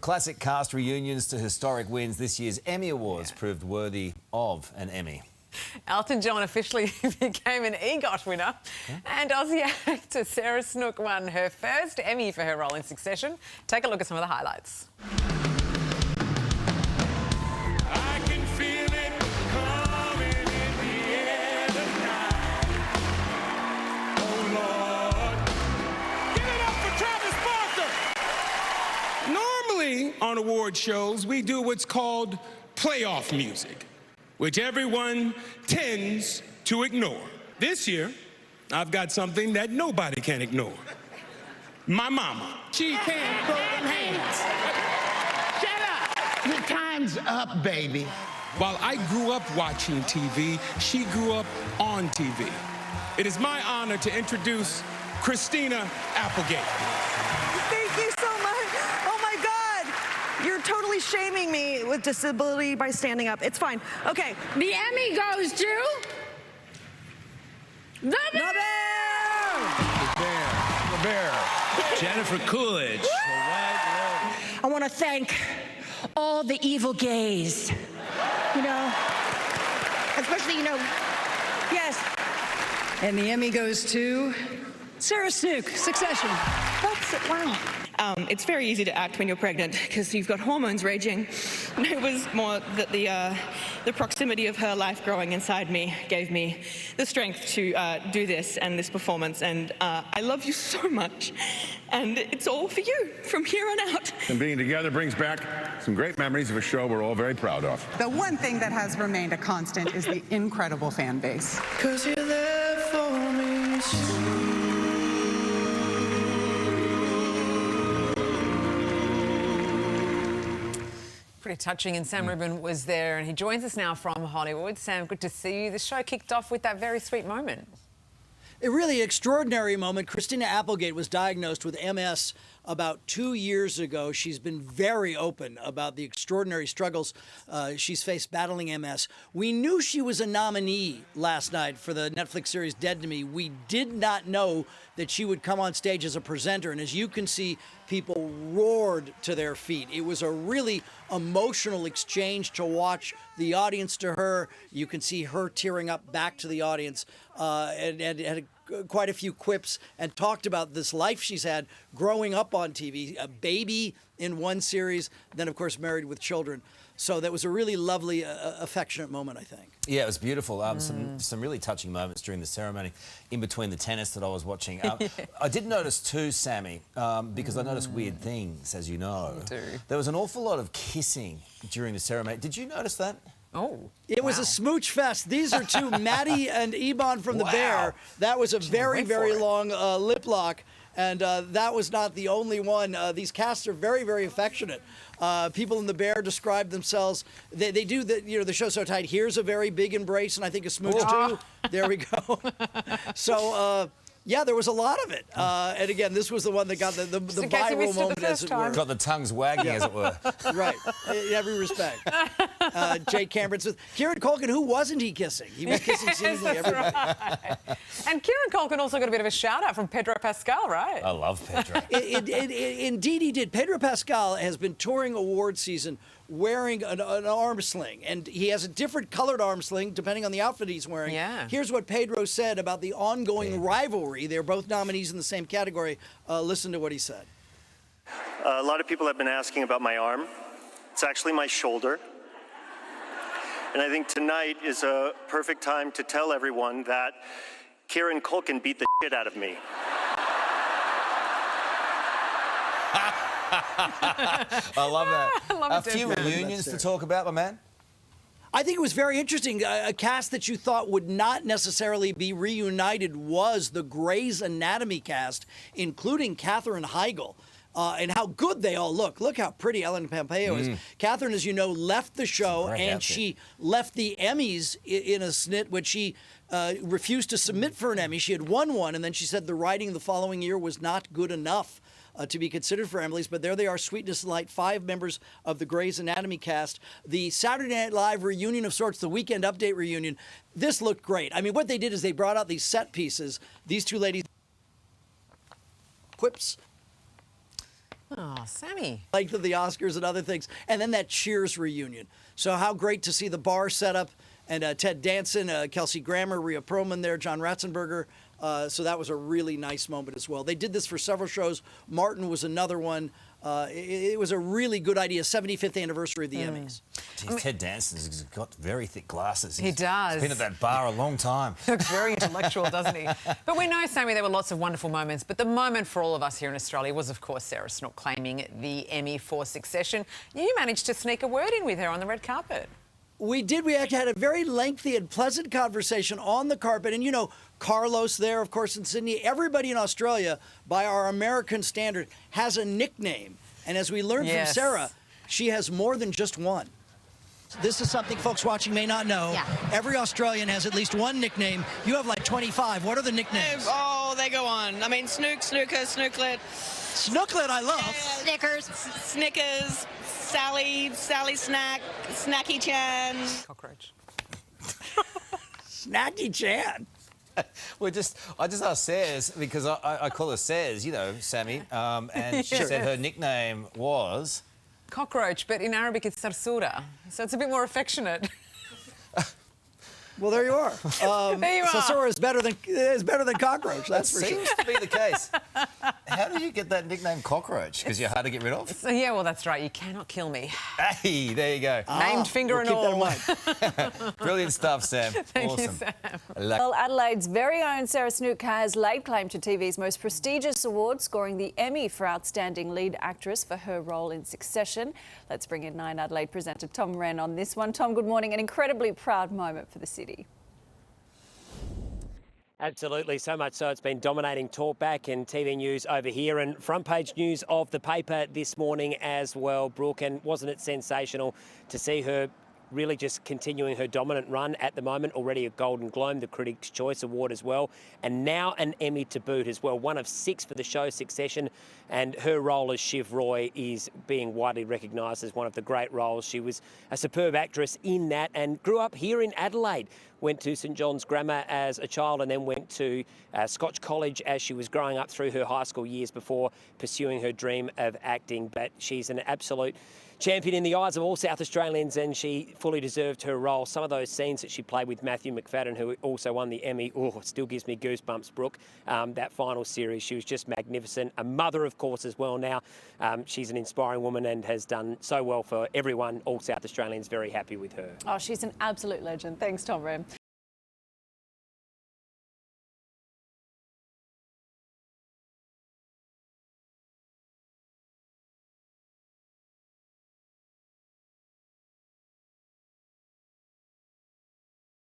From classic cast reunions to historic wins, this year's Emmy Awards proved worthy of an Emmy. Elton John officially became an EGOT winner, and Aussie actor Sarah Snook won her first Emmy for her role in Succession. Take a look at some of the highlights. I can feel it coming in the air tonight. Oh Lord, give it up for Travis Barker. Normally on award shows, we do what's called playoff music, which everyone tends to ignore. This year, I've got something that nobody can ignore. My mama. She can't throw them hands. Shut up! The time's up, baby. While I grew up watching TV, she grew up on TV. It is my honor to introduce Christina Applegate. Thank you so much. Oh my God. You're totally shaming me with disability by standing up. It's fine. Okay. The Emmy goes to the Bear. The Bear. Jennifer Coolidge. I want to thank all the evil gays. You know, especially, yes. And the Emmy goes to Sarah Snook, Succession. That's it. Wow. It's very easy to act when you're pregnant because you've got hormones raging. And it was more that the proximity of her life growing inside me gave me the strength to do this and this performance. And I love you so much. And it's all for you from here on out. And being together brings back some great memories of a show we're all very proud of. The one thing that has remained a constant is the incredible fan base. 'Cause you're there for me. Pretty touching, and Sam Rubin was there, and he joins us now from Hollywood. Sam, good to see you. The show kicked off with that very sweet moment. A really extraordinary moment. Christina Applegate was diagnosed with MS about 2 years ago. She's been very open about the extraordinary struggles she's faced battling MS. We knew she was a nominee last night for the Netflix series Dead to Me. We did not know that she would come on stage as a presenter. And as you can see, people roared to their feet. It was a really emotional exchange to watch the audience to her. You can see her tearing up back to the audience and had quite a few quips and talked about this life she's had growing up on TV, a baby in one series, then of course married with children. So that was a really lovely, affectionate moment, I think. Yeah, it was beautiful. Some really touching moments during the ceremony, in between the tennis that I was watching. I did notice too, Sammy, because I noticed weird things, as you know. You do. There was an awful lot of kissing during the ceremony. Did you notice that? Oh, it was a smooch fest. These are two, Maddie and Iban from The Bear. That was a very, very long lip lock. And that was not the only one. These casts are very, very affectionate. People in The Bear describe themselves. They do the show's so tight. Here's a very big embrace, and I think a smooch too. There we go. So. Yeah, there was a lot of it. And again, this was the one that got the viral moment, as it were. Got the tongues wagging, as it were. Right, in every respect. Jake Cameron Smith. Kieran Culkin, who wasn't he kissing? He was kissing seemingly everybody. Right. And Kieran Culkin also got a bit of a shout-out from Pedro Pascal, right? I love Pedro. Indeed he did. Pedro Pascal has been touring award season wearing an arm sling, and he has a different colored arm sling depending on the outfit he's wearing. Yeah. Here's what Pedro said about the ongoing rivalry. They're both nominees in the same category. Listen to what he said. A lot of people have been asking about my arm. It's actually my shoulder. And I think tonight is a perfect time to tell everyone that Kieran Culkin beat the shit out of me. I love that. I love a it, few too. reunions to talk about, my man. I think it was very interesting. A cast that you thought would not necessarily be reunited was the Grey's Anatomy cast, including Katherine Heigl. And how good they all look. Look how pretty Ellen Pompeo is. Katherine, as you know, left the show, and she left the Emmys in a snit when she refused to submit for an Emmy. She had won one, and then she said the writing the following year was not good enough to be considered for Emmys, but there they are, Sweetness and Light, 5 members of the Grey's Anatomy cast. The Saturday Night Live reunion of sorts, the Weekend Update reunion, this looked great. I mean, what they did is they brought out these set pieces. These two ladies, quips. Oh, Sammy. Length of the Oscars and other things. And then that Cheers reunion. So how great to see the bar set up. And Ted Danson, Kelsey Grammer, Rhea Perlman there, John Ratzenberger. So that was a really nice moment as well. They did this for several shows. Martin was another one. It was a really good idea. 75th anniversary of the Emmys. Geez, Ted Danson's got very thick glasses. He does. He's been at that bar a long time. He looks very intellectual, doesn't he? But we know, Sammy, there were lots of wonderful moments. But the moment for all of us here in Australia was, of course, Sarah Snook claiming the Emmy for Succession. You managed to sneak a word in with her on the red carpet. We did. We actually had a very lengthy and pleasant conversation on the carpet. And, you know, Carlos there, of course, in Sydney. Everybody in Australia, by our American standard, has a nickname. And as we learned from Sarah, she has more than just one. This is something folks watching may not know. Yeah. Every Australian has at least one nickname. You have like 25. What are the nicknames? Oh, they go on. I mean, Snook, Snooker, Snooklet. Snooklet, I love. Snickers. Snickers, Sally, Sally Snack, Snacky Chan. Cockroach. Snacky Chan. I just asked Says, because I call her Says, you know, Sammy, and she said her nickname was... Cockroach, but in Arabic it's sarsura, so it's a bit more affectionate. Well, there you are. There you are. Sarsura is better than cockroach. That's for sure. Seems to be the case. How did you get that nickname Cockroach? Because you're hard to get rid of? So, yeah, well, that's right. You cannot kill me. Hey, there you go. Named finger we'll and all. keep that in mind. Brilliant stuff, Sam. Thank awesome. you, Sam. Well, Adelaide's very own Sarah Snook has laid claim to TV's most prestigious award, scoring the Emmy for Outstanding Lead Actress for her role in Succession. Let's bring in 9 Adelaide presenter Tom Wren on this one. Tom, good morning. An incredibly proud moment for the city. Absolutely, so much so it's been dominating talkback and TV news over here, and front page news of the paper this morning as well, Brooke. And wasn't it sensational to see her really just continuing her dominant run at the moment? Already a Golden Globe, the Critics' Choice Award as well, and now an Emmy to boot as well. One of 6 for the show Succession, and her role as Shiv Roy is being widely recognised as one of the great roles. She was a superb actress in that and grew up here in Adelaide. Went to St John's Grammar as a child and then went to Scotch College as she was growing up through her high school years before pursuing her dream of acting. But she's an absolute champion in the eyes of all South Australians, and she fully deserved her role. Some of those scenes that she played with Matthew McFadden, who also won the Emmy, it still gives me goosebumps, Brooke. That final series, she was just magnificent. A mother, of course, as well now. She's an inspiring woman and has done so well for everyone. All South Australians very happy with her. Oh, she's an absolute legend. Thanks, Tom Wren.